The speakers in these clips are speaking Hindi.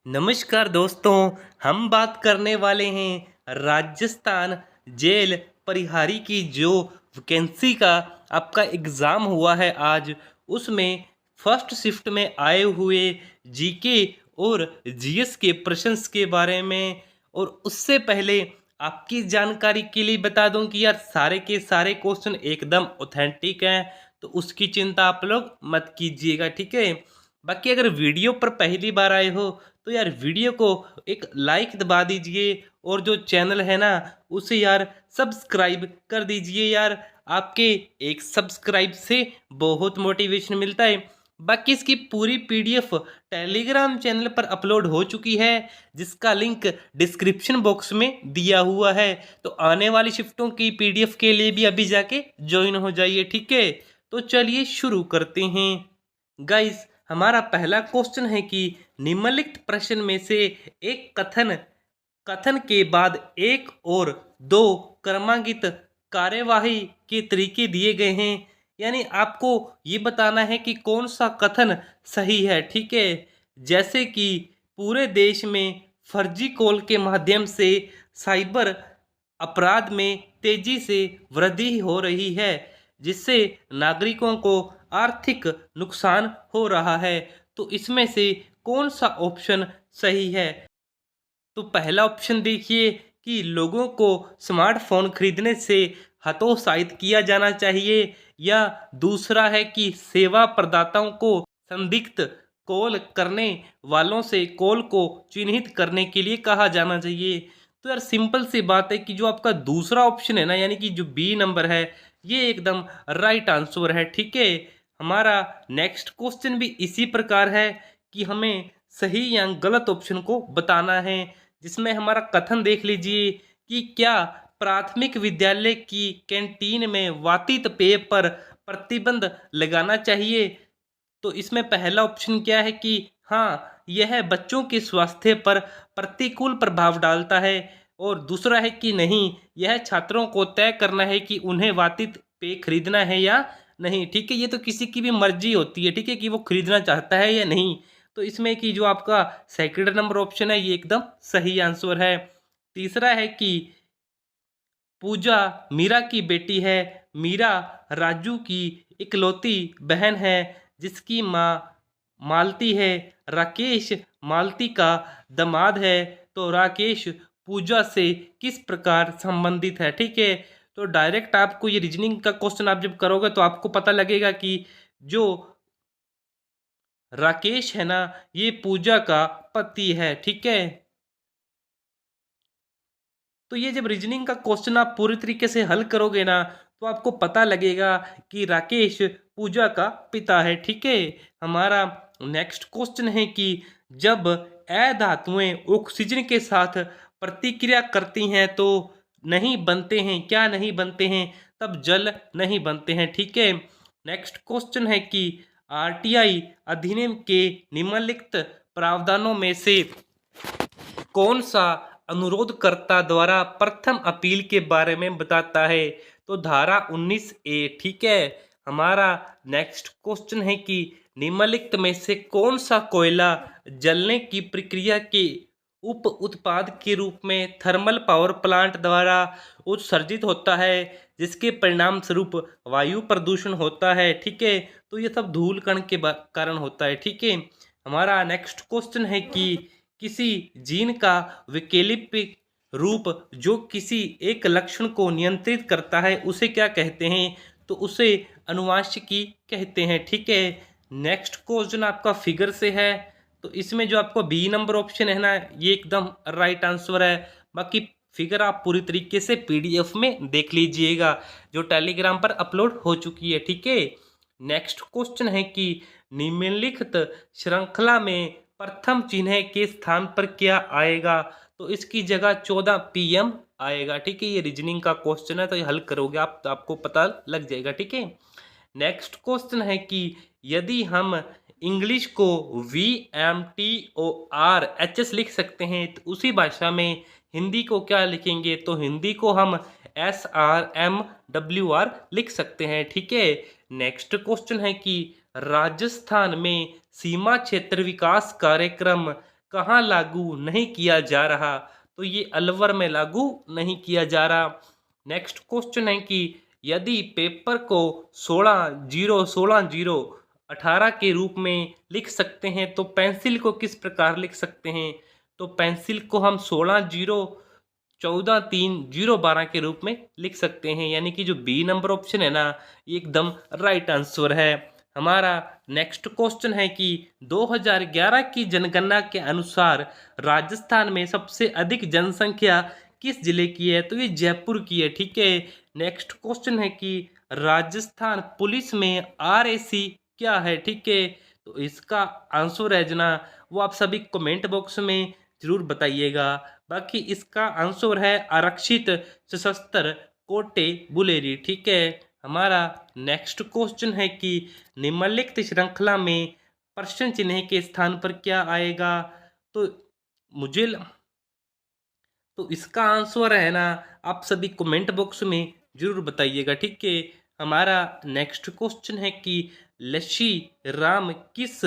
नमस्कार दोस्तों। हम बात करने वाले हैं राजस्थान जेल परिहारी की जो वैकेंसी का आपका एग्ज़ाम हुआ है आज, उसमें फर्स्ट शिफ्ट में आए हुए जीके और जीएस के प्रश्न के बारे में। और उससे पहले आपकी जानकारी के लिए बता दूं कि यार सारे के सारे क्वेश्चन एकदम ऑथेंटिक हैं, तो उसकी चिंता आप लोग मत कीजिएगा, ठीक है। बाकी अगर वीडियो पर पहली बार आए हो तो यार वीडियो को एक लाइक दबा दीजिए, और जो चैनल है ना उसे यार सब्सक्राइब कर दीजिए यार। आपके एक सब्सक्राइब से बहुत मोटिवेशन मिलता है। बाकी इसकी पूरी पीडीएफ टेलीग्राम चैनल पर अपलोड हो चुकी है, जिसका लिंक डिस्क्रिप्शन बॉक्स में दिया हुआ है। तो आने वाली शिफ्टों की पीडीएफ के लिए भी अभी जाके ज्वाइन हो जाइए, ठीक है। तो चलिए शुरू करते हैं गाइस। हमारा पहला क्वेश्चन है कि निम्नलिखित प्रश्न में से एक कथन कथन के बाद एक और दो क्रमांकित कार्यवाही के तरीके दिए गए हैं। यानी आपको ये बताना है कि कौन सा कथन सही है, ठीक है। जैसे कि पूरे देश में फर्जी कॉल के माध्यम से साइबर अपराध में तेजी से वृद्धि हो रही है, जिससे नागरिकों को आर्थिक नुकसान हो रहा है। तो इसमें से कौन सा ऑप्शन सही है? तो पहला ऑप्शन देखिए कि लोगों को स्मार्टफोन खरीदने से हतोत्साहित किया जाना चाहिए, या दूसरा है कि सेवा प्रदाताओं को संदिग्ध कॉल करने वालों से कॉल को चिन्हित करने के लिए कहा जाना चाहिए। तो यार सिंपल सी बात है कि जो आपका दूसरा ऑप्शन है ना, यानी कि जो बी नंबर है, ये एकदम राइट आंसर है, ठीक है। हमारा नेक्स्ट क्वेश्चन भी इसी प्रकार है कि हमें सही या गलत ऑप्शन को बताना है, जिसमें हमारा कथन देख लीजिए कि क्या प्राथमिक विद्यालय की कैंटीन में वातित पेय पर प्रतिबंध लगाना चाहिए। तो इसमें पहला ऑप्शन क्या है कि हाँ, यह बच्चों के स्वास्थ्य पर प्रतिकूल प्रभाव डालता है, और दूसरा है कि नहीं, यह छात्रों को तय करना है कि उन्हें वातित पेय खरीदना है या नहीं, ठीक है। ये तो किसी की भी मर्जी होती है, ठीक है, कि वो खरीदना चाहता है या नहीं। तो इसमें कि जो आपका सेकंड नंबर ऑप्शन है ये एकदम सही आंसर है। तीसरा है कि पूजा मीरा की बेटी है। मीरा राजू की इकलौती बहन है, जिसकी माँ मालती है। राकेश मालती का दामाद है। तो राकेश पूजा से किस प्रकार संबंधित है, ठीक है। तो डायरेक्ट आपको ये रीजनिंग का क्वेश्चन आप जब करोगे तो आपको पता लगेगा कि जो राकेश है ना, ये पूजा का पति है, ठीक है। तो ये जब रीजनिंग का क्वेश्चन आप पूरी तरीके से हल करोगे ना, तो आपको पता लगेगा कि राकेश पूजा का पिता है, ठीक है। हमारा नेक्स्ट क्वेश्चन है कि जब अधातुएं ऑक्सीजन के साथ प्रतिक्रिया करती हैं तो नहीं बनते हैं, क्या नहीं बनते हैं? तब जल नहीं बनते हैं, ठीक है। नेक्स्ट क्वेश्चन है कि आरटीआई अधिनियम के निम्नलिखित प्रावधानों में से कौन सा अनुरोधकर्ता द्वारा प्रथम अपील के बारे में बताता है? तो धारा 19A, ठीक है। हमारा नेक्स्ट क्वेश्चन है कि निम्नलिखित में से कौन सा कोयला जलने की प्रक्रिया के उप उत्पाद के रूप में थर्मल पावर प्लांट द्वारा उत्सर्जित होता है, जिसके परिणाम स्वरूप वायु प्रदूषण होता है, ठीक है। तो ये सब धूल कण के कारण होता है, ठीक है। हमारा नेक्स्ट क्वेश्चन है कि किसी जीन का वैकल्पिक रूप जो किसी एक लक्षण को नियंत्रित करता है उसे क्या कहते हैं? तो उसे अनुवांशिकी कहते हैं, ठीक है। नेक्स्ट क्वेश्चन आपका फिगर से है। तो इसमें जो आपको बी नंबर ऑप्शन है ना, ये एकदम राइट आंसर है। बाकी फिगर आप पूरी तरीके से पीडीएफ में देख लीजिएगा, जो टेलीग्राम पर अपलोड हो चुकी है, ठीक है। नेक्स्ट क्वेश्चन है कि निम्नलिखित श्रृंखला में प्रथम चिन्ह के स्थान पर क्या आएगा? तो इसकी जगह 14 PM आएगा, ठीक है। ये रीजनिंग का क्वेश्चन है, तो ये हल करोगे आप तो आपको पता लग जाएगा, ठीक है। नेक्स्ट क्वेश्चन है कि यदि हम इंग्लिश को VMTORHS लिख सकते हैं, तो उसी भाषा में हिंदी को क्या लिखेंगे? तो हिंदी को हम SRMWR लिख सकते हैं, ठीक है। नेक्स्ट क्वेश्चन है कि राजस्थान में सीमा क्षेत्र विकास कार्यक्रम कहाँ लागू नहीं किया जा रहा? तो ये अलवर में लागू नहीं किया जा रहा। नेक्स्ट क्वेश्चन है कि यदि पेपर को 16-0-16-0-18 के रूप में लिख सकते हैं तो पेंसिल को किस प्रकार लिख सकते हैं? तो पेंसिल को हम 16-0-14-3-0-12 के रूप में लिख सकते हैं, यानी कि जो बी नंबर ऑप्शन है ना, ये एकदम राइट आंसर है। हमारा नेक्स्ट क्वेश्चन है कि 2011 की जनगणना के अनुसार राजस्थान में सबसे अधिक जनसंख्या किस जिले की है? तो ये जयपुर की है, ठीक है। नेक्स्ट क्वेश्चन है कि राजस्थान पुलिस में आरएसी क्या है? ठीक है, तो इसका आंसर है जना वो आप सभी कमेंट बॉक्स में जरूर बताइएगा। बाकी इसका आंसर है आरक्षित सशस्त्र कोटे बुलेरी, ठीक है। हमारा नेक्स्ट क्वेश्चन है कि निम्नलिखित श्रृंखला में प्रश्न चिन्ह के स्थान पर क्या आएगा? तो मुझे तो इसका आंसर है ना, आप सभी कमेंट बॉक्स में जरूर बताइएगा, ठीक है। हमारा नेक्स्ट क्वेश्चन है कि लस्सी राम किस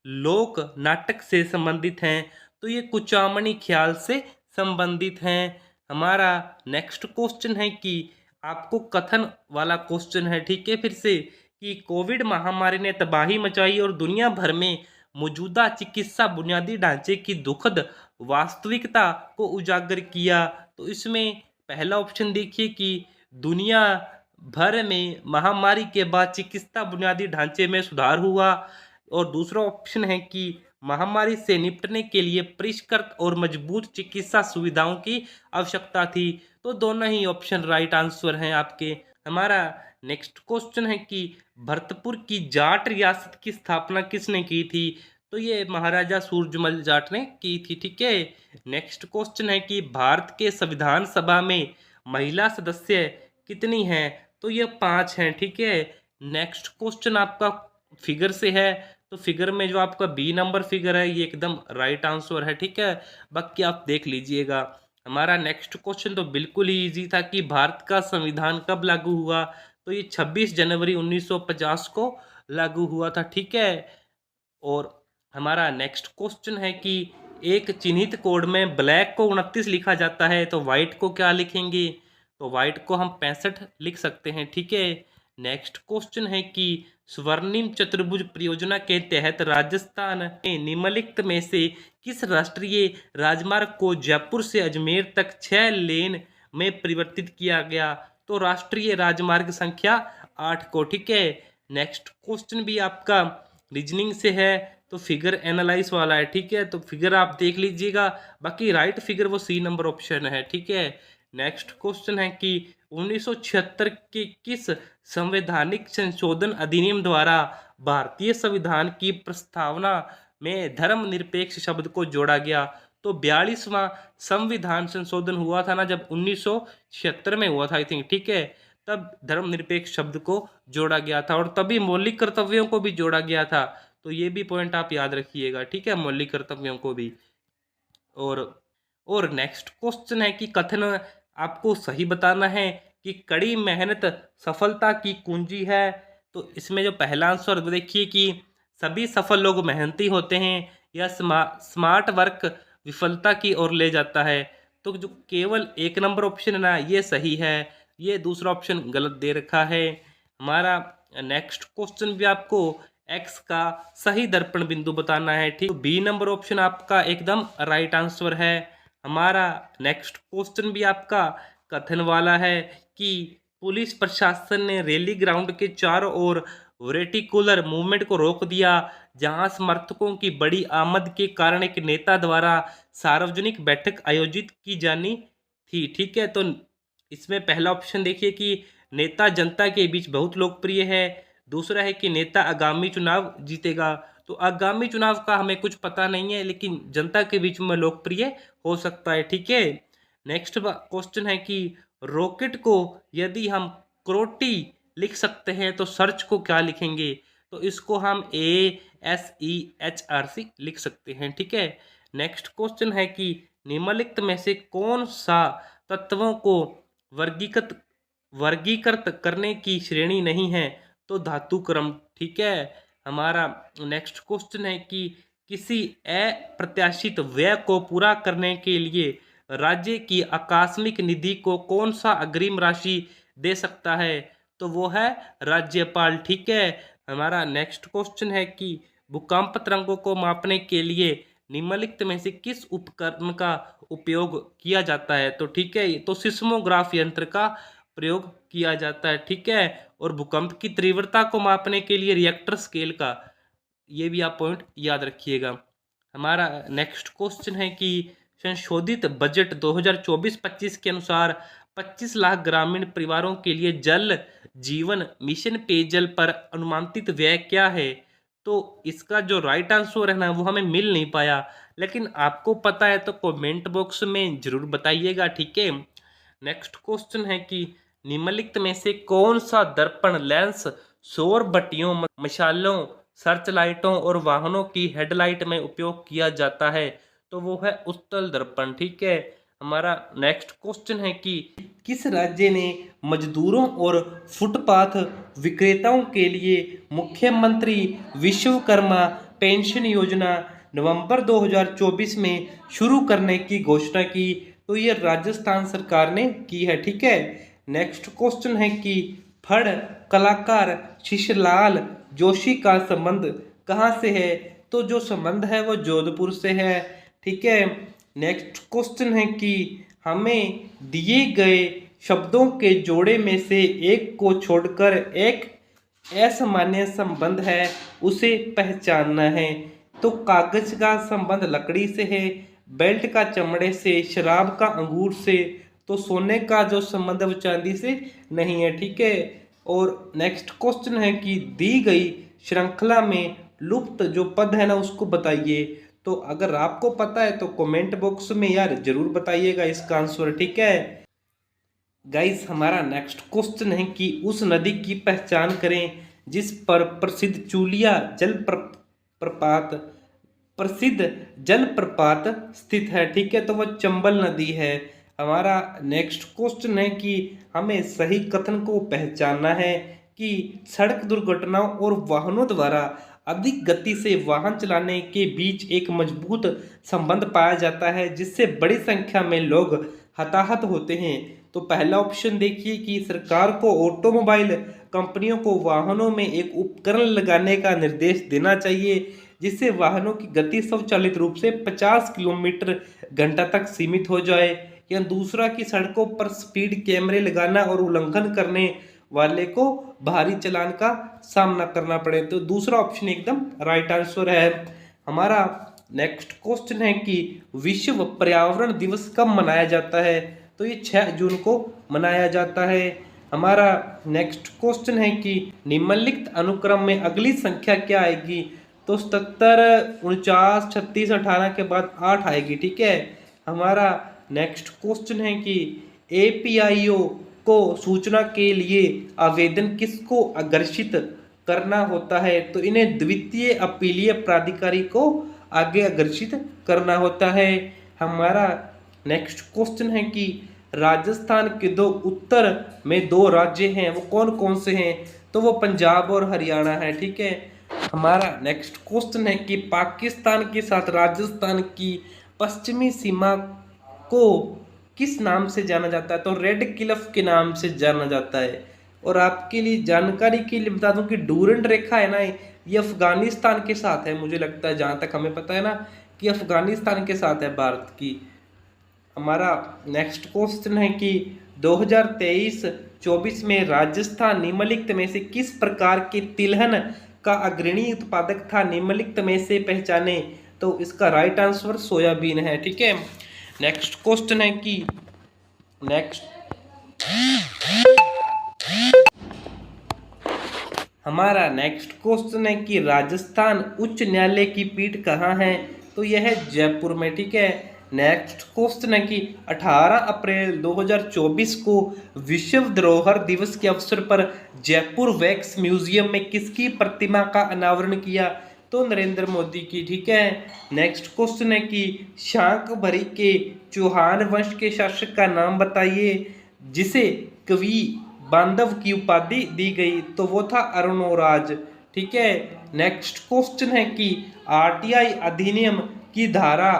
लोक नाटक से संबंधित हैं? तो ये कुचामणी ख्याल से संबंधित हैं। हमारा नेक्स्ट क्वेश्चन है कि आपको कथन वाला क्वेश्चन है, ठीक है, फिर से कि कोविड महामारी ने तबाही मचाई और दुनिया भर में मौजूदा चिकित्सा बुनियादी ढांचे की दुखद वास्तविकता को उजागर किया। तो इसमें पहला ऑप्शन देखिए कि दुनिया भर में महामारी के बाद चिकित्सा बुनियादी ढांचे में सुधार हुआ, और दूसरा ऑप्शन है कि महामारी से निपटने के लिए परिष्कृत और मजबूत चिकित्सा सुविधाओं की आवश्यकता थी। तो दोनों ही ऑप्शन राइट आंसर हैं आपके। हमारा नेक्स्ट क्वेश्चन है कि भरतपुर की जाट रियासत की स्थापना किसने की थी? तो ये महाराजा सूरजमल जाट ने की थी, ठीक है। नेक्स्ट क्वेश्चन है कि भारत के संविधान सभा में महिला सदस्य कितनी हैं? तो ये 5 हैं, ठीक है। नेक्स्ट क्वेश्चन आपका फिगर से है, तो फिगर में जो आपका बी नंबर फिगर है ये एकदम राइट आंसर है, ठीक है। बाकी आप देख लीजिएगा। हमारा नेक्स्ट क्वेश्चन तो बिल्कुल ही इजी था कि भारत का संविधान कब लागू हुआ? तो ये 26 जनवरी 1950 को लागू हुआ था, ठीक है। और हमारा नेक्स्ट क्वेश्चन है कि एक चिन्हित कोड में ब्लैक को 29 लिखा जाता है तो वाइट को क्या लिखेंगे? तो वाइट को हम 65 लिख सकते हैं, ठीक है। नेक्स्ट क्वेश्चन है कि स्वर्णिम चतुर्भुज परियोजना के तहत राजस्थान में निम्नलिखित में से किस राष्ट्रीय राजमार्ग को जयपुर से अजमेर तक 6 लेन में परिवर्तित किया गया? तो राष्ट्रीय राजमार्ग संख्या 8 को, ठीक है। नेक्स्ट क्वेश्चन भी आपका रीजनिंग से है, तो फिगर एनालाइज वाला है, ठीक है। तो फिगर आप देख लीजिएगा, बाकी राइट फिगर वो सी नंबर ऑप्शन है, ठीक है। नेक्स्ट क्वेश्चन है कि 1976 के किस संवैधानिक संशोधन अधिनियम द्वारा भारतीय संविधान की प्रस्तावना में धर्मनिरपेक्ष शब्द को जोड़ा गया? तो 42वां संविधान संशोधन हुआ था ना, जब 1976 में हुआ था आई थिंक, ठीक है। तब धर्मनिरपेक्ष शब्द को जोड़ा गया था, और तभी मौलिक कर्तव्यों को भी जोड़ा गया था। तो ये भी पॉइंट आप याद रखिएगा, ठीक है, मौलिक कर्तव्यों को भी। और और नेक्स्ट क्वेश्चन है कि कथन आपको सही बताना है कि कड़ी मेहनत सफलता की कुंजी है। तो इसमें जो पहला आंसर देखिए कि सभी सफल लोग मेहनती होते हैं, या स्मार्ट वर्क विफलता की ओर ले जाता है। तो जो केवल एक नंबर ऑप्शन है ना, ये सही है, ये दूसरा ऑप्शन गलत दे रखा है। हमारा नेक्स्ट क्वेश्चन भी आपको एक्स का सही दर्पण बिंदु बताना है, ठीक। तो बी नंबर ऑप्शन आपका एकदम राइट आंसर है। हमारा नेक्स्ट क्वेश्चन भी आपका कथन वाला है कि पुलिस प्रशासन ने रैली ग्राउंड के चारों ओर रेटिकुलर मूवमेंट को रोक दिया, जहां समर्थकों की बड़ी आमद के कारण एक नेता द्वारा सार्वजनिक बैठक आयोजित की जानी थी, ठीक है। तो इसमें पहला ऑप्शन देखिए कि नेता जनता के बीच बहुत लोकप्रिय है, दूसरा है कि नेता आगामी चुनाव जीतेगा। तो आगामी चुनाव का हमें कुछ पता नहीं है, लेकिन जनता के बीच में लोकप्रिय हो सकता है, ठीक है। नेक्स्ट क्वेश्चन है कि रॉकेट को यदि हम क्रोटी लिख सकते हैं तो सर्च को क्या लिखेंगे? तो इसको हम ASEHRC लिख सकते हैं, ठीक है। नेक्स्ट क्वेश्चन है कि निम्नलिखित में से कौन सा तत्वों को वर्गीकृत वर्गीकृत करने की श्रेणी नहीं है? तो धातु क्रम, ठीक है। हमारा नेक्स्ट क्वेश्चन है कि किसी अप्रत्याशित व्यय को पूरा करने के लिए राज्य की आकस्मिक निधि को कौन सा अग्रिम राशि दे सकता है? तो वो है राज्यपाल। ठीक है। हमारा नेक्स्ट क्वेश्चन है कि भूकंप तरंगों को मापने के लिए निम्नलिखित में से किस उपकरण का उपयोग किया जाता है? तो ठीक है, तो सिस्मोग्राफ यंत्र का प्रयोग किया जाता है। ठीक है। और भूकंप की तीव्रता को मापने के लिए रिएक्टर स्केल का, ये भी आप पॉइंट याद रखिएगा। हमारा नेक्स्ट क्वेश्चन है कि संशोधित बजट 2024-25 के अनुसार 25 लाख ग्रामीण परिवारों के लिए जल जीवन मिशन पेयजल पर अनुमानित व्यय क्या है? तो इसका जो राइट आंसर है ना, वो हमें मिल नहीं पाया, लेकिन आपको पता है तो कमेंट बॉक्स में जरूर बताइएगा। ठीक है। नेक्स्ट क्वेश्चन है कि निम्नलिखित में से कौन सा दर्पण लेंस सौर बत्तियों, मशालों, सर्च लाइटों और वाहनों की हेडलाइट में उपयोग किया जाता है? तो वो है उत्तल दर्पण। ठीक है। हमारा नेक्स्ट क्वेश्चन है कि किस राज्य ने मजदूरों और फुटपाथ विक्रेताओं के लिए मुख्यमंत्री विश्वकर्मा पेंशन योजना नवंबर 2024 में शुरू करने की घोषणा की? तो ये राजस्थान सरकार ने की है। ठीक है। नेक्स्ट क्वेश्चन है कि फड़ कलाकार शिशलाल जोशी का संबंध कहाँ से है? तो जो संबंध है वो जोधपुर से है। ठीक है। नेक्स्ट क्वेश्चन है कि हमें दिए गए शब्दों के जोड़े में से एक को छोड़कर एक असामान्य संबंध है, उसे पहचानना है। तो कागज का संबंध लकड़ी से है, बेल्ट का चमड़े से, शराब का अंगूर से, तो सोने का जो संबंध है वो चांदी से नहीं है। ठीक है। और नेक्स्ट क्वेश्चन है कि दी गई श्रृंखला में लुप्त जो पद है ना, उसको बताइए। तो अगर आपको पता है तो कमेंट बॉक्स में यार जरूर बताइएगा इसका आंसर। ठीक है गाइस। हमारा नेक्स्ट क्वेश्चन है कि उस नदी की पहचान करें जिस पर प्रसिद्ध जलप्रपात स्थित है। ठीक है। तो वह चंबल नदी है। हमारा नेक्स्ट क्वेश्चन है कि हमें सही कथन को पहचानना है कि सड़क दुर्घटनाओं और वाहनों द्वारा अधिक गति से वाहन चलाने के बीच एक मजबूत संबंध पाया जाता है, जिससे बड़ी संख्या में लोग हताहत होते हैं। तो पहला ऑप्शन देखिए कि सरकार को ऑटोमोबाइल कंपनियों को वाहनों में एक उपकरण लगाने का निर्देश देना चाहिए जिससे वाहनों की गति स्वचालित रूप से 50 किलोमीटर घंटा तक सीमित हो जाए। या दूसरा कि सड़कों पर स्पीड कैमरे लगाना और उल्लंघन करने वाले को भारी चालान का सामना करना पड़े। तो दूसरा ऑप्शन एकदम राइट आंसर है। हमारा नेक्स्ट क्वेश्चन है कि विश्व पर्यावरण दिवस कब मनाया जाता है? तो ये 6 जून को मनाया जाता है। हमारा नेक्स्ट क्वेश्चन है कि निम्नलिखित अनुक्रम में अगली संख्या क्या आएगी? तो 77, 49, 36, 18 के बाद 8 आएगी। ठीक है। हमारा नेक्स्ट क्वेश्चन है कि एपीआईओ को सूचना के लिए आवेदन किसको आकर्षित करना होता है? तो इन्हें द्वितीय अपीलीय प्राधिकारी को आगे आकर्षित करना होता है। हमारा नेक्स्ट क्वेश्चन है कि राजस्थान के दो उत्तर में 2 राज्य हैं, वो कौन कौन से हैं? तो वो पंजाब और हरियाणा है। ठीक है। हमारा नेक्स्ट क्वेश्चन है कि पाकिस्तान के साथ राजस्थान की पश्चिमी सीमा को किस नाम से जाना जाता है? तो रेड क्लिफ के नाम से जाना जाता है। और आपके लिए जानकारी के लिए बता दूं कि डूरंड रेखा है ना, ये अफगानिस्तान के साथ है। मुझे लगता है, जहाँ तक हमें पता है ना, कि अफगानिस्तान के साथ है भारत की। हमारा नेक्स्ट क्वेश्चन है कि 2023-24 में राजस्थान निम्नलिखित में से किस प्रकार के तिलहन का अग्रणी उत्पादक था? निम्नलिखित में से पहचाने। तो इसका राइट आंसर सोयाबीन है। ठीक है। नेक्स्ट क्वेश्चन है कि हमारा नेक्स्ट क्वेश्चन है कि राजस्थान उच्च न्यायालय की पीठ कहाँ है? तो यह है जयपुर में। ठीक है। नेक्स्ट क्वेश्चन है कि 18 अप्रैल 2024 को विश्व धरोहर दिवस के अवसर पर जयपुर वैक्स म्यूजियम में किसकी प्रतिमा का अनावरण किया? तो नरेंद्र मोदी की। ठीक है। नेक्स्ट क्वेश्चन है कि शाकंभरी के चौहान वंश के शासक का नाम बताइए जिसे कवि बांधव की उपाधि दी गई? तो वो था अरुणोराज। ठीक है। नेक्स्ट क्वेश्चन है कि आरटीआई अधिनियम की धारा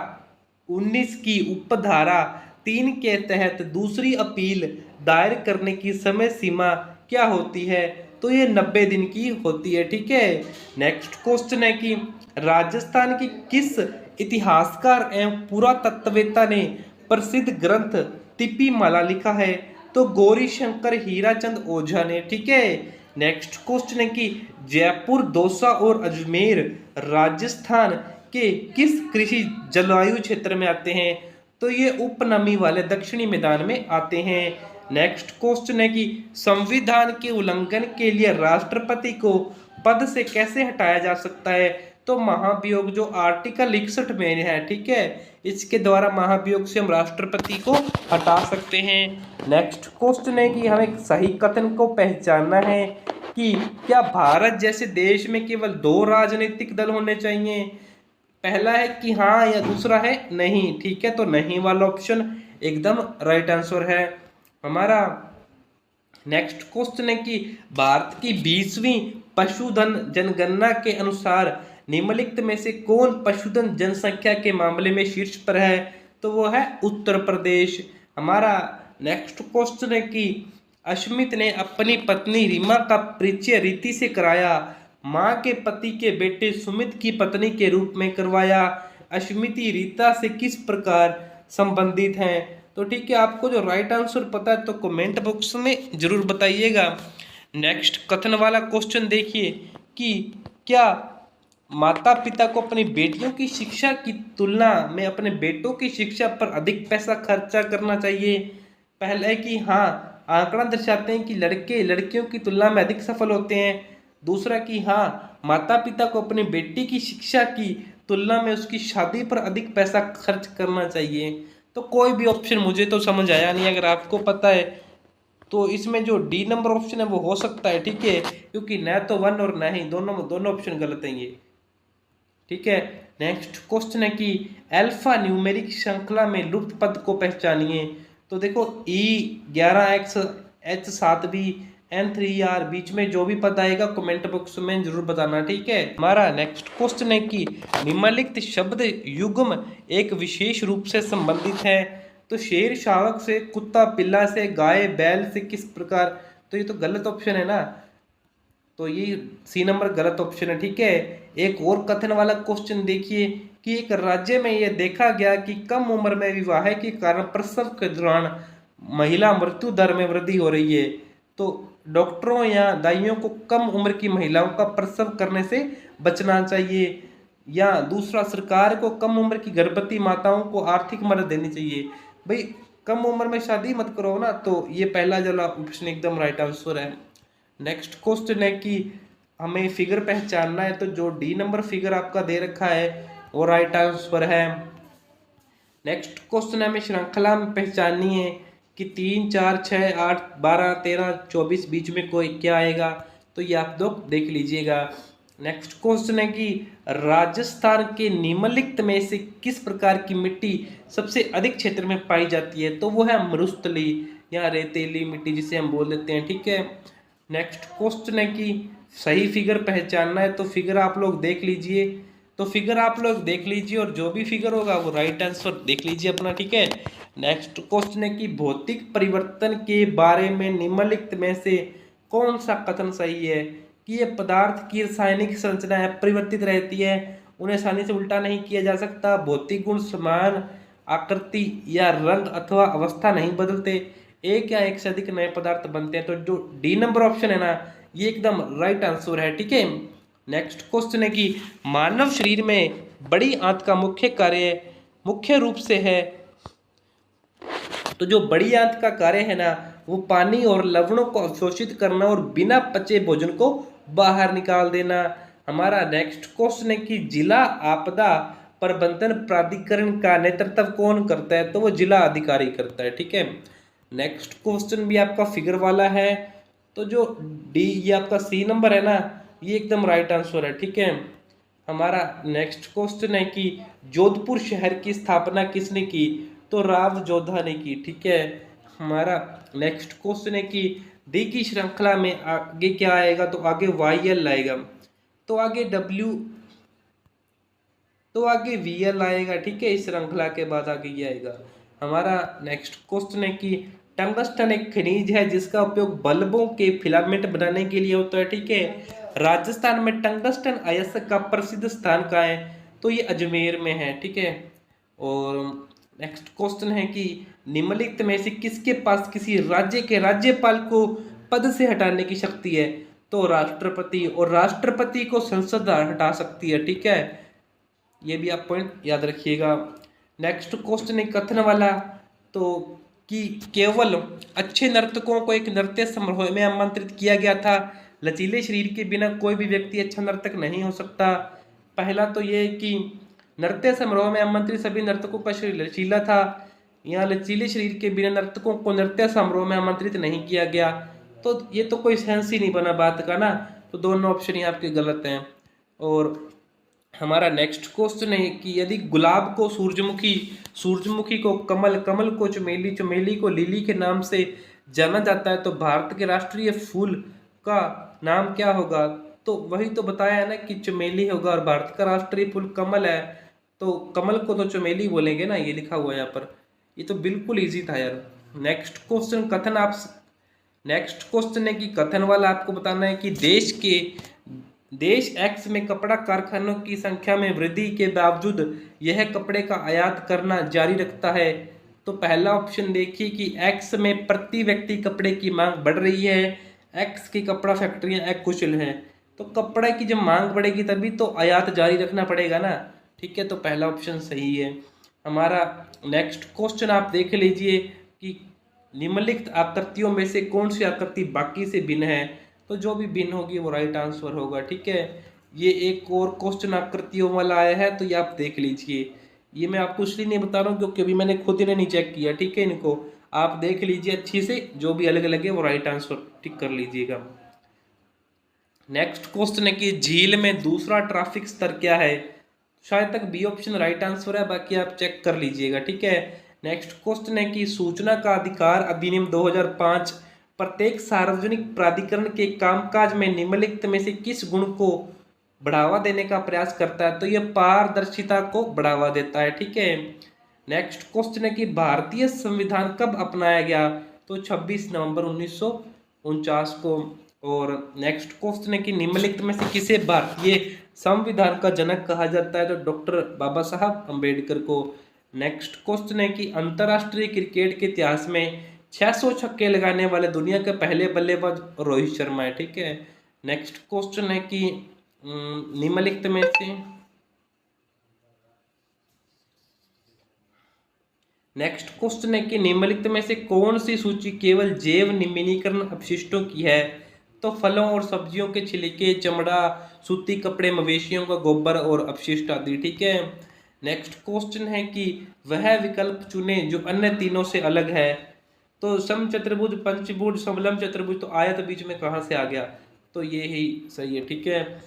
19 की उपधारा 3 के तहत दूसरी अपील दायर करने की समय सीमा क्या होती है? तो ये 90 दिन की होती है, ठीक है। नेक्स्ट क्वेश्चन है कि राजस्थान की किस इतिहासकार एवं पुरातत्ववेत्ता ने प्रसिद्ध ग्रंथ तिप्पीमाला लिखा है? तो गौरी शंकर हीराचंद ओझा ने, ठीक है। नेक्स्ट क्वेश्चन है कि जयपुर, दौसा और अजमेर राजस्थान के किस कृषि जलवायु क्षेत्र में आते हैं? तो ये उपनमी वाले दक्षिणी मैदान में आते हैं। नेक्स्ट क्वेश्चन है कि संविधान के उल्लंघन के लिए राष्ट्रपति को पद से कैसे हटाया जा सकता है? तो महाभियोग जो आर्टिकल 61 में है, ठीक है, इसके द्वारा महाभियोग से हम राष्ट्रपति को हटा सकते हैं। नेक्स्ट क्वेश्चन है कि हमें सही कथन को पहचानना है कि क्या भारत जैसे देश में केवल 2 राजनीतिक दल होने चाहिए? पहला है कि हाँ या दूसरा है नहीं, ठीक है। तो नहीं वाला ऑप्शन एकदम राइट आंसर है हमारा। नेक्स्ट क्वेश्चन है कि भारत की 20वीं पशुधन जनगणना के अनुसार निम्नलिखित में से कौन पशुधन जनसंख्या के मामले में शीर्ष पर है? तो वो है उत्तर प्रदेश हमारा। नेक्स्ट क्वेश्चन है कि अश्मित ने अपनी पत्नी रीमा का परिचय रीति से कराया, मां के पति के बेटे सुमित की पत्नी के रूप में करवाया। अश्मिति रीता से किस प्रकार संबंधित हैं? तो ठीक है, आपको जो राइट आंसर पता है तो कमेंट बॉक्स में जरूर बताइएगा। नेक्स्ट कथन वाला क्वेश्चन देखिए कि क्या माता पिता को अपनी बेटियों की शिक्षा की तुलना में अपने बेटों की शिक्षा पर अधिक पैसा खर्चा करना चाहिए? पहला है कि हाँ, आंकड़ा दर्शाते हैं कि लड़के लड़कियों की तुलना में अधिक सफल होते हैं। दूसरा कि हाँ, माता पिता को अपनी बेटी की शिक्षा की तुलना में उसकी शादी पर अधिक पैसा खर्च करना चाहिए। तो कोई भी ऑप्शन मुझे तो समझ आया नहीं, अगर आपको पता है तो इसमें जो डी नंबर ऑप्शन है वो हो सकता है, ठीक है, क्योंकि न तो 1 और न ही दोनों ऑप्शन गलत हैं ये, ठीक है। नेक्स्ट क्वेश्चन है कि अल्फा न्यूमेरिक श्रृंखला में लुप्त पद को पहचानिए। तो देखो E11X H7B N3R बीच में जो भी पद आएगा कमेंट बॉक्स में जरूर बताना, ठीक है। हमारा नेक्स्ट क्वेश्चन है कि निम्नलिखित शब्द युग्म एक विशेष रूप से संबंधित है। तो शेर शावक से, कुत्ता पिल्ला से, गाय बैल से किस प्रकार? तो ये तो गलत ऑप्शन है ना, तो ये सी नंबर गलत ऑप्शन है, ठीक है। एक और कथन वाला क्वेश्चन देखिए कि एक राज्य में यह देखा गया कि कम उम्र में विवाह के कारण प्रसव के दौरान महिला मृत्यु दर में वृद्धि हो रही है। तो डॉक्टरों या दाइयों को कम उम्र की महिलाओं का प्रसव करने से बचना चाहिए, या दूसरा सरकार को कम उम्र की गर्भवती माताओं को आर्थिक मदद देनी चाहिए। भाई कम उम्र में शादी मत करो ना, तो ये पहला जो ऑप्शन एकदम राइट आंसर है। नेक्स्ट क्वेश्चन है कि हमें फिगर पहचानना है, तो जो डी नंबर फिगर आपका दे रखा है वो राइट आंसर है। नेक्स्ट क्वेश्चन है हमें श्रृंखला में पहचाननी है कि 3 4 6 8 12 13 24 बीच में कोई क्या आएगा, तो ये आप लोग देख लीजिएगा। नेक्स्ट क्वेश्चन है कि राजस्थान के निम्नलिखित में से किस प्रकार की मिट्टी सबसे अधिक क्षेत्र में पाई जाती है? तो वो है मरुस्थली या रेतीली मिट्टी जिसे हम बोल देते हैं, ठीक है। नेक्स्ट क्वेश्चन है कि सही फिगर पहचानना है, तो फिगर आप लोग देख लीजिए, तो फिगर आप लोग देख लीजिए और जो भी फिगर होगा वो राइट आंसर देख लीजिए अपना, ठीक है। नेक्स्ट क्वेश्चन है कि भौतिक परिवर्तन के बारे में निम्नलिखित में से कौन सा कथन सही है? कि ये पदार्थ की रासायनिक संरचना अपरिवर्तित रहती है, उन्हें आसानी से उल्टा नहीं किया जा सकता, भौतिक गुण समान आकृति या रंग अथवा अवस्था नहीं बदलते, एक या एक से अधिक नए पदार्थ बनते हैं। तो जो डी नंबर ऑप्शन है ना ये एकदम राइट आंसर है, ठीक है। नेक्स्ट क्वेश्चन है कि मानव शरीर में बड़ी आंत का मुख्य कार्य मुख्य रूप से है। तो जो बड़ी आंत का कार्य है ना वो पानी और लवणों को अवशोषित करना और बिना पचे भोजन को बाहर निकाल देना। हमारा नेक्स्ट क्वेश्चन है कि जिला आपदा प्रबंधन प्राधिकरण का नेतृत्व कौन करता है? तो वो जिला अधिकारी करता है, ठीक है। नेक्स्ट क्वेश्चन भी आपका फिगर वाला है, तो जो डी ये आपका सी नंबर है ना ये एकदम राइट आंसर है, ठीक है। हमारा नेक्स्ट क्वेश्चन है कि जोधपुर शहर की स्थापना किसने की? तो राव जोधा ने की, ठीक है। हमारा नेक्स्ट क्वेश्चन है कि डी की श्रृंखला में आगे क्या आएगा? तो आगे YL आएगा। तो आगे डब्ल्यू, तो आगे वीएल आएगा, ठीक है। इस श्रृंखला के बाद आगे ये आएगा। हमारा नेक्स्ट क्वेश्चन है कि टंगस्टन एक खनिज है जिसका उपयोग बल्बों के फिलामेंट बनाने के लिए होता है, ठीक है। राजस्थान में टंगस्टन अयस्क का प्रसिद्ध स्थान कहाँ है? तो ये अजमेर में है, ठीक है। और नेक्स्ट क्वेश्चन है कि निम्नलिखित में से किसके पास किसी राज्य के राज्यपाल को पद से हटाने की शक्ति है? तो राष्ट्रपति, और राष्ट्रपति को संसद हटा सकती है, ठीक है। ये भी आप पॉइंट याद रखिएगा। नेक्स्ट क्वेश्चन है कथन वाला, तो कि केवल अच्छे नर्तकों को एक नृत्य समारोह में आमंत्रित किया गया था, लचीले शरीर के बिना कोई भी व्यक्ति अच्छा नर्तक नहीं हो सकता। पहला तो ये कि नृत्य समारोह में आमंत्रित सभी नर्तकों का शरीर लचीला था, यहाँ लचीले शरीर के बिना नर्तकों को नृत्य समारोह में आमंत्रित नहीं किया गया, तो ये तो कोई सेंस ही नहीं बना बात का ना, तो दोनों ऑप्शन ही आपके गलत हैं। और हमारा नेक्स्ट क्वेश्चन है कि यदि गुलाब को सूरजमुखी, सूरजमुखी को कमल, कमल को चमेली, चमेली को लिली के नाम से जाना जाता है, तो भारत के राष्ट्रीय फूल का नाम क्या होगा? तो वही तो बताया है ना कि चमेली होगा, और भारत का राष्ट्रीय फूल कमल है, तो कमल को तो चमेली बोलेंगे ना, ये लिखा हुआ है यहाँ पर। ये तो बिल्कुल ईजी था यार। नेक्स्ट क्वेश्चन कथन, आप नेक्स्ट क्वेश्चन है कि कथन वाला आपको बताना है कि देश एक्स में कपड़ा कारखानों की संख्या में वृद्धि के बावजूद यह कपड़े का आयात करना जारी रखता है। तो पहला ऑप्शन देखिए कि एक्स में प्रति व्यक्ति कपड़े की मांग बढ़ रही है, एक्स की कपड़ा फैक्ट्रियां अकुशल हैं, तो कपड़े की जब मांग बढ़ेगी तभी तो आयात जारी रखना पड़ेगा ना, ठीक है। तो पहला ऑप्शन सही है। हमारा नेक्स्ट क्वेश्चन आप देख लीजिए कि निम्नलिखित आकृतियों में से कौन सी आकृति बाकी से भिन्न है? तो जो भी भिन्न होगी वो राइट आंसर होगा, ठीक है। ये एक और क्वेश्चन आकृतियों वाला आया है, तो ये आप देख लीजिए। ये मैं आपको इसलिए नहीं बता रहा हूँ क्योंकि अभी मैंने खुद ही नहीं चेक किया, ठीक है। इनको आप देख लीजिए अच्छी से, जो भी अलग अलग है वो राइट आंसर टिक कर लीजिएगा। नेक्स्ट क्वेश्चन है कि झील में दूसरा ट्रैफिक स्तर क्या है? शायद तक बी ऑप्शन राइट आंसर है, बाकी आप चेक कर लीजिएगा, ठीक है। नेक्स्ट क्वेश्चन है कि सूचना का अधिकार अधिनियम 2005 प्रत्येक सार्वजनिक प्राधिकरण के कामकाज में निम्नलिखित में से किस गुण को बढ़ावा देने का प्रयास करता है? तो यह पारदर्शिता को बढ़ावा देता है, ठीक है। नेक्स्ट क्वेश्चन है कि भारतीय संविधान कब अपनाया गया? तो 26 नवंबर 1949 को। और नेक्स्ट क्वेश्चन है कि निम्नलिखित में से किसे भारतीय संविधान का जनक कहा जाता है? तो डॉक्टर बाबा साहब अम्बेडकर को। नेक्स्ट क्वेश्चन है कि अंतरराष्ट्रीय क्रिकेट के इतिहास में 600 छक्के लगाने वाले दुनिया के पहले बल्लेबाज रोहित शर्मा है, ठीक है। नेक्स्ट क्वेश्चन है कि निम्नलिखित में से नेक्स्ट क्वेश्चन है कि निम्नलिखित में से कौन सी सूची केवल जैव निम्नीकरण अपशिष्टों की है? तो फलों और सब्जियों के छिलके, चमड़ा, सूती कपड़े, मवेशियों का गोबर और अपशिष्ट आदि, ठीक है। नेक्स्ट क्वेश्चन है कि वह विकल्प चुने जो अन्य तीनों से अलग है। तो समचतुर्भुज, पंचभुज, समलंब चतुर्भुज, तो आयत बीच में कहाँ से आ गया? तो ये ही सही है, ठीक है।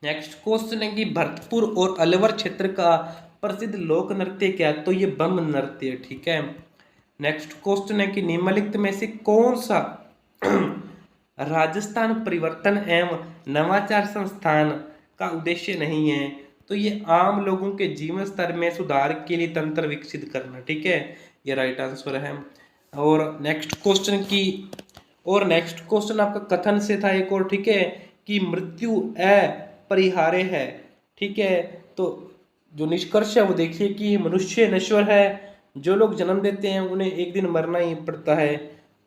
नेक्स्ट क्वेश्चन है कि भरतपुर और अलवर क्षेत्र का प्रसिद्ध लोक नृत्य क्या है? तो ये बम नृत्य, ठीक है। नेक्स्ट क्वेश्चन है कि निम्नलिखित में से कौन सा राजस्थान परिवर्तन एवं नवाचार संस्थान का उद्देश्य नहीं है? तो ये आम लोगों के जीवन स्तर में सुधार के लिए तंत्र विकसित करना, ठीक है। ये राइट आंसर है। और नेक्स्ट क्वेश्चन आपका कथन से था एक और, ठीक है, कि मृत्यु अपरिहार्य है, ठीक है। तो जो निष्कर्ष है वो देखिए कि मनुष्य नश्वर है, जो लोग जन्म देते हैं उन्हें एक दिन मरना ही पड़ता है।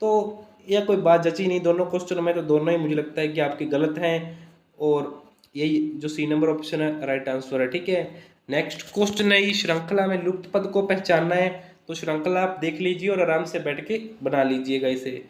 तो यह कोई बात जची नहीं दोनों क्वेश्चन में, तो दोनों ही मुझे लगता है कि आपके गलत हैं, और यही जो सी नंबर ऑप्शन है राइट आंसर है, ठीक है। नेक्स्ट क्वेश्चन है, इस श्रृंखला में लुप्त पद को पहचानना है, तो श्रृंखला आप देख लीजिए और आराम से बैठ के बना लीजिएगा इसे।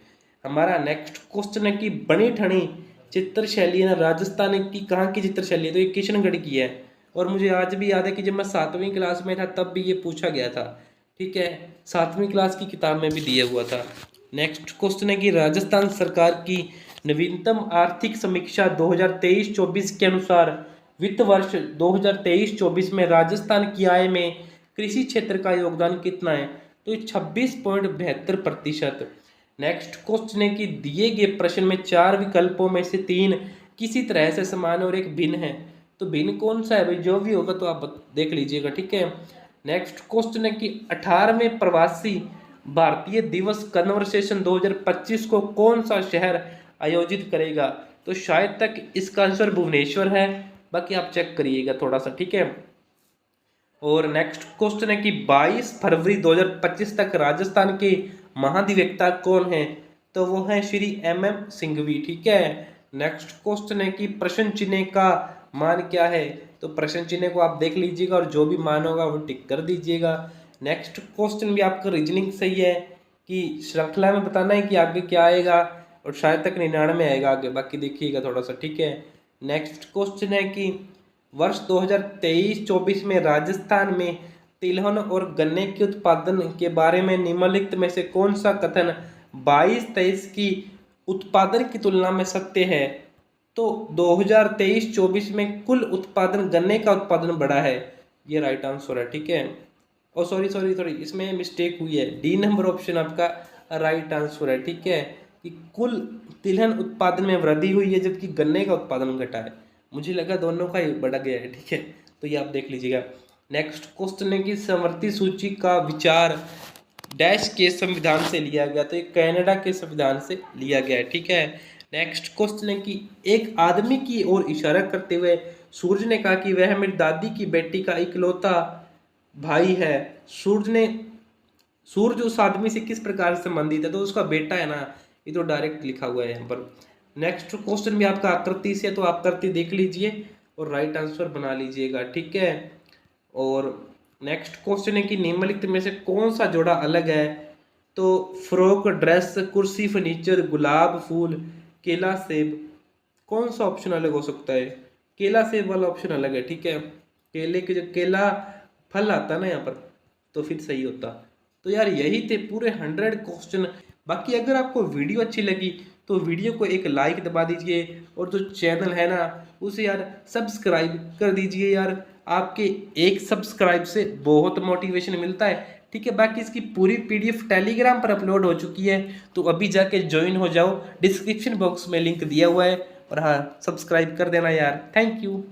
हमारा नेक्स्ट क्वेश्चन है कि बनी ठनी चित्र शैली है ना, राजस्थान की कहाँ की चित्र शैली है? तो ये किशनगढ़ की है, और मुझे आज भी याद है कि जब मैं 7वीं क्लास में था तब भी ये पूछा गया था, ठीक है। 7वीं क्लास की किताब में भी दिया हुआ था। नेक्स्ट क्वेश्चन है कि राजस्थान सरकार की नवीनतम आर्थिक समीक्षा 2023-24 के अनुसार वित्त वर्ष 2023-24 में राजस्थान की आय में कृषि क्षेत्र का योगदान कितना है? तो 26.72%। नेक्स्ट क्वेश्चन है कि दिए गए प्रश्न में 4 विकल्पों में से 3 किसी तरह से समान और एक भिन्न है। तो भिन्न कौन सा है भाई, जो भी होगा तो आप देख लीजिएगा, ठीक है। नेक्स्ट क्वेश्चन है कि 18वें प्रवासी भारतीय दिवस कन्वर्सेशन 2025 को कौन सा शहर आयोजित करेगा। तो शायद तक इसका आंसर भुवनेश्वर है, बाकी आप चेक करिएगा थोड़ा सा, ठीक है। और नेक्स्ट क्वेश्चन है कि 22 फरवरी 2025 तक राजस्थान के महाधिवक्ता कौन है। तो वो है श्री MM सिंघवी, ठीक है। नेक्स्ट क्वेश्चन है कि प्रश्न चिन्ह का मान क्या है। तो प्रश्न चिन्ह को आप देख लीजिएगा और जो भी मान होगा वो टिक कर दीजिएगा। नेक्स्ट क्वेश्चन भी आपका रीजनिंग सही है कि श्रृंखला में बताना है कि आगे क्या आएगा, और शायद तक 99 आएगा आगे, बाकी देखिएगा थोड़ा सा, ठीक है। नेक्स्ट क्वेश्चन है कि वर्ष 2023-24 में राजस्थान में तिलहन और गन्ने के उत्पादन के बारे में निम्नलिखित में से कौन सा कथन 22-23 की उत्पादन की तुलना में सत्य है। तो 2023-24 में कुल उत्पादन, गन्ने का उत्पादन बढ़ा है, ये राइट आंसर है, ठीक है। और सॉरी इसमें मिस्टेक हुई है, डी नंबर ऑप्शन आपका राइट आंसर है, ठीक है। कि कुल तिलहन उत्पादन में वृद्धि हुई है जबकि गन्ने का उत्पादन घटा है, मुझे लगा दोनों का ही बढ़ा गया है, ठीक है। तो ये आप देख लीजिएगा। नेक्स्ट क्वेश्चन है कि समवर्ती सूची का विचार डैश के संविधान से लिया गया। तो ये कनाडा के संविधान से लिया गया है, ठीक है। नेक्स्ट क्वेश्चन है कि एक आदमी की ओर इशारा करते हुए सूरज ने कहा कि वह मेरी दादी की बेटी का इकलौता भाई है। सूरज उस आदमी से किस प्रकार से संबंधित है। तो उसका बेटा है ना, ये तो डायरेक्ट लिखा हुआ है यहाँ पर। नेक्स्ट क्वेश्चन भी आपका आकृति से, तो आकृति देख लीजिए और राइट आंसर बना लीजिएगा, ठीक है। और नेक्स्ट क्वेश्चन है कि निम्नलिखित में से कौन सा जोड़ा अलग है। तो फ्रॉक, ड्रेस, कुर्सी, फर्नीचर, गुलाब, फूल, केला, सेब, कौन सा ऑप्शन अलग हो सकता है। केला सेब वाला ऑप्शन अलग है, ठीक है। केले के जो केला फल आता है ना यहाँ पर, तो फिर सही होता। तो यार यही थे पूरे 100 क्वेश्चन। बाकी अगर आपको वीडियो अच्छी लगी तो वीडियो को एक लाइक दबा दीजिए, और जो चैनल है ना उसे यार सब्सक्राइब कर दीजिए यार। आपके एक सब्सक्राइब से बहुत मोटिवेशन मिलता है, ठीक है। बाकी इसकी पूरी PDF टेलीग्राम पर अपलोड हो चुकी है, तो अभी जाके ज्वाइन हो जाओ, डिस्क्रिप्शन बॉक्स में लिंक दिया हुआ है। और हाँ, सब्सक्राइब कर देना यार, थैंक यू।